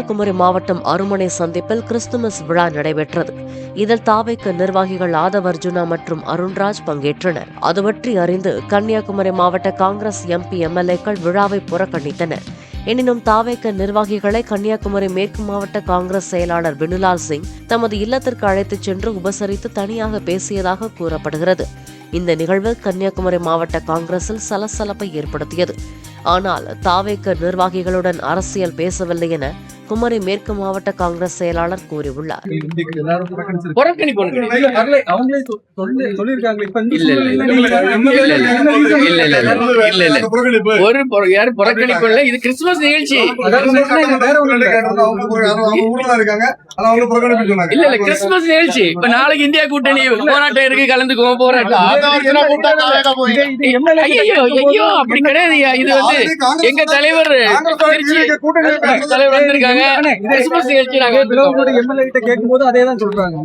கன்னியாகுமரி மாவட்டம் அருமனை சந்திப்பில் கிறிஸ்துமஸ் விழா நடைபெற்றது. இதில் தாவேக நிர்வாகிகள் ஆதவர்ஜுனா மற்றும் அருண்ராஜ் பங்கேற்றனர். அது பற்றி அறிந்து கன்னியாகுமரி மாவட்ட காங்கிரஸ் எம்பி எம்எல்ஏக்கள் விழாவை புறக்கணித்தனர். எனினும் தாவேக நிர்வாகிகளை கன்னியாகுமரி மேற்கு மாவட்ட காங்கிரஸ் செயலாளர் வினுலால் சிங் தமது இல்லத்திற்கு அழைத்துச் சென்று உபசரித்து தனியாக பேசியதாக கூறப்படுகிறது. இந்த நிகழ்வு கன்னியாகுமரி மாவட்ட காங்கிரஸில் சலசலப்பை ஏற்படுத்தியது. ஆனால் தாவேக நிர்வாகிகளுடன் அரசியல் பேசவில்லை என குமரி மேற்கு மாவட்ட காங்கிரஸ் செயலாளர் கூறியுள்ளார். இது கிறிஸ்துமஸ் நிகழ்ச்சி இல்ல கிறிஸ்துமஸ் நிகழ்ச்சி. இப்ப நாளைக்கு இந்தியா கூட்டணி போராட்டம் இருக்கு, கலந்துக்குவோம். போராட்டம் ஐயோ அப்படி கிடையாது. இது வந்து எங்க தலைவர் வந்திருக்காங்க. கிறிஸ்துமஸ் நிகழ்ச்சி நாங்க கேட்கும் போது அதே தான் சொல்றாங்க.